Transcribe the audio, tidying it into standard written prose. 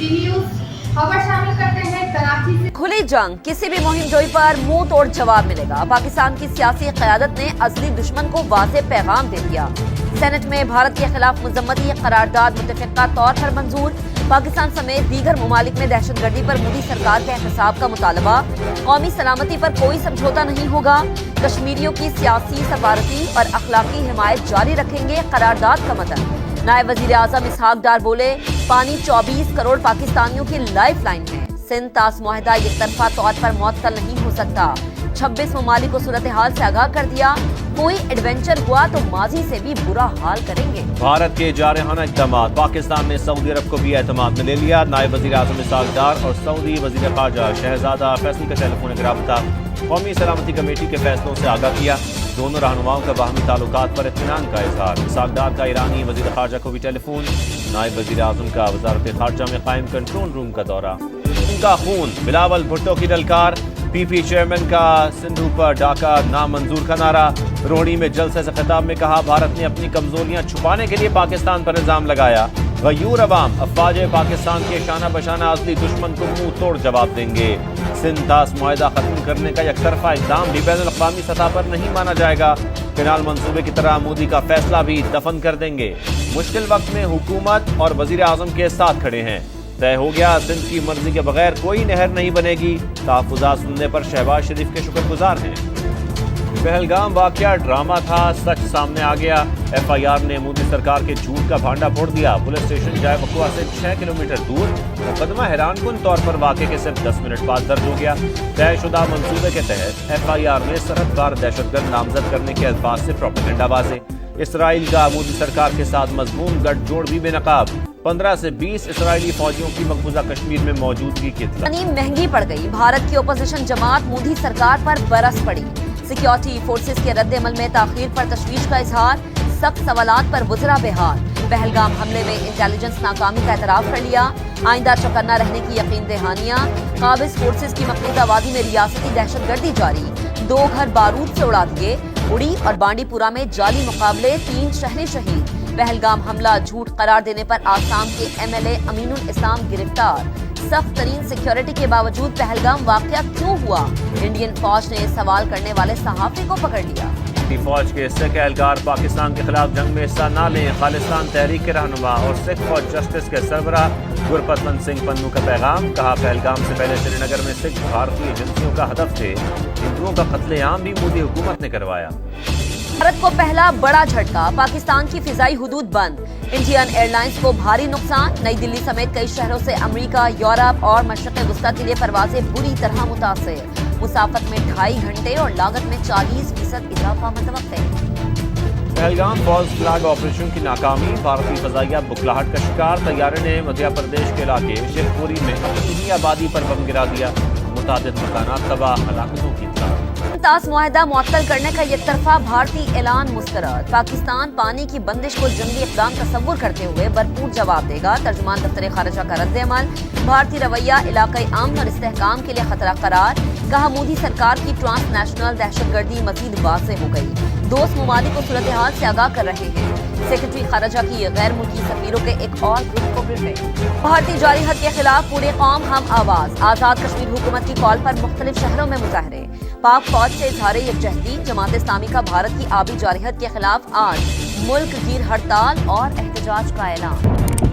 T news खबर शामिल करते हैं कराची से। खुली जंग, किसी भी मुहिम जोई पर मुंह तोड़ जवाब मिलेगा। पाकिस्तान की सियासी क़यादत ने असली दुश्मन को वाज़ेह पैगाम दे दिया। सेनेट में भारत के खिलाफ मुज़म्मती करारदाद मुतफ़िक़ा तौर पर मंजूर। पाकिस्तान समेत दीगर ममालिक में दहशतगर्दी पर मोदी सरकार के एहतसाब का मुतालबा। कौमी सलामती पर कोई समझौता नहीं होगा। कश्मीरियों की सियासी, सफारती और अखलाकी हिमायत जारी रखेंगे, करारदाद का मतन। नायब वज़ीर आज़म इसहाक डार बोले, पानी 24 करोड़ पाकिस्तानियों की लाइफ लाइन है। सिंध तास मुआहदा एक तरफा तौर पर मुअत्तल नहीं हो सकता। 26 ममालिक को सूरत हाल से आगाह कर दिया। कोई एडवेंचर हुआ तो माजी से भी बुरा हाल करेंगे। भारत के जारहाना इक़दामात, पाकिस्तान ने सऊदी अरब को भी एतमाद में ले लिया। नायब वज़ीर आज़म इसहाक डार और सऊदी वज़ीर ख़ारजा शहज़ादा फैसल का टेलीफोनिक राब्ता कौमी सलामती कमेटी के फैसलों से आगाह किया। दोनों रहनुमाओं का बाहमी ताल्लुकात पर इत्मीनान का इजहार। इसहाक डार का ईरानी वज़ीर ख़ारजा को भी टेलीफोन। नायब वज़ीर आज़म का वज़ारत ख़ारजा में कायम कंट्रोल रूम का दौरा। उनका खून, बिलावल भुट्टो की ललकार। पीपी चेयरमैन का सिंधु पर डाका नामंजूर का नारा। रोहड़ी में जलसे से खिताब में कहा, भारत ने अपनी कमजोरियां छुपाने के लिए पाकिस्तान पर इल्जाम लगाया। गयूर अवाम अफवाज पाकिस्तान के शाना बशाना असली दुश्मन को मुंह तोड़ जवाब देंगे। सिंध तास मुआहदा खत्म करने का यकतरफा इक़दाम भी बैनुल अक़वामी सतह पर नहीं माना जाएगा। फिलहाल मंसूबे की तरह मोदी का फैसला भी दफन कर देंगे। मुश्किल वक्त में हुकूमत और वज़ीर आज़म के साथ खड़े हैं। तय हो गया, सिंध की मर्जी के बगैर कोई नहर नहीं बनेगी। तहफ़्फ़ुज़ात सुनने पर शहबाज शरीफ के शुक्रगुजार हैं। पहलगाम वाक़या ड्रामा था, सच सामने आ गया। FIR ने मोदी सरकार के झूठ का भांडा फोड़ दिया। पुलिस स्टेशन जाए वक़ुआ से 6 किलोमीटर दूर मुकदमा हैरानकुन तौर पर वाक़े के सिर्फ 10 मिनट बाद दर्ज हो गया। तयशुदा मंसूबे के तहत FIR में सरहद पार दहशतगर्द नामजद करने के अल्फाज से प्रोपेगेंडा बाज़े। इसराइल का मोदी सरकार के साथ मज़मूम गठजोड़ भी बेनकाब। 15 से 20 इसराइली फौजियों की मकबूजा कश्मीर में मौजूदागी की इत्तला। महंगी पड़ गई। भारत की ओपोजिशन जमात मोदी सरकार पर बरस पड़ी। सिक्योरिटी फोर्सेस के रद्द-ए-अमल में ताखीर पर तशवीश का इजहार। सख्त सवालात पर वज़रा बेहाल। पहलगाम हमले में इंटेलिजेंस नाकामी का एतराफ़ कर लिया। आइंदा चौकन्ना रहने की यकीन दहानियाँ। काबिज फोर्सेस की मकबूजा वादी में रियासती दहशतगर्दी जारी। 2 घर बारूद से उड़ा दिए। उड़ी और बांडीपुरा में जाली मुकाबले, 3 शहरी शहीद। पहलगाम हमला झूठ करार देने पर आसाम के MLA अमीनुल इस्लाम गिरफ्तार। सख्त तरीन सिक्योरिटी के बावजूद पहलगाम वाक़या क्यों हुआ? इंडियन फौज ने सवाल करने वाले सहाफ़ी को पकड़ लिया। फौज के सिख एहलकार पाकिस्तान के खिलाफ जंग में हिस्सा न लें। खालिस्तान तहरीक के रहनुमा और सिख फौज जस्टिस के सरबराह गुरपतवंत सिंह पन्नू का पैगाम। कहा, पहलगाम से पहले श्रीनगर में सिख भारतीय एजेंसियों का हदफ थे। हिंदुओं का कत्लेआम भी मोदी हुकूमत ने करवाया। भारत को पहला बड़ा झटका, पाकिस्तान की फिजाई हुदूद बंद। इंडियन एयरलाइंस को भारी नुकसान। नई दिल्ली समेत कई शहरों से अमेरिका, यूरोप और मशरक़ वस्ता के लिए परवाजें बुरी तरह मुतासिर। मुसाफत में 2.5 घंटे और लागत में 40% इजाफा मुतवक्के। पहलगाम फॉल्स फ्लैग ऑपरेशन की नाकामी। भारतीय फजाइया बुखलाहट का शिकार। तैयारे ने मध्य प्रदेश के इलाके शेखपुरी में अपनी ही आबादी पर बम गिरा दिया। मुतादिद मकानात तबाह, हलाकतों की इत्तला। तास मुआहदा मुअत्तल करने का एक तरफा भारतीय ऐलान मुस्तरद। पाकिस्तान पानी की बंदिश को जंगी इक़दाम तस्वुर करते हुए भरपूर जवाब देगा। तर्जुमान दफ्तर खारजा का रद्द-ए-अमल। भारतीय रवैया इलाकाई अमन और इस्तेहकाम के लिए खतरा करार। कहा, मोदी सरकार की ट्रांसनेशनल दहशतगर्दी मजीद वाज़ेह हो गई। दोस्त ममालिक को सूरत हाल से आगाह कर रहे हैं। सेक्रेटरी खारजा की गैर मुल्की सफीरों के एक और ग्रुप को ब्रीफिंग। भारतीय जारी हद के खिलाफ पूरे कौम हम आवाज। आज़ाद कश्मीर हुकूमत की कॉल पर मुख्तलिफ शहरों में मुजाहरे। पाक फौज से इजहार यकजहती। जमात इस्लामी का भारत की आबी जारहत के खिलाफ आज मुल्क गीर हड़ताल और एहतजाज का ऐलान।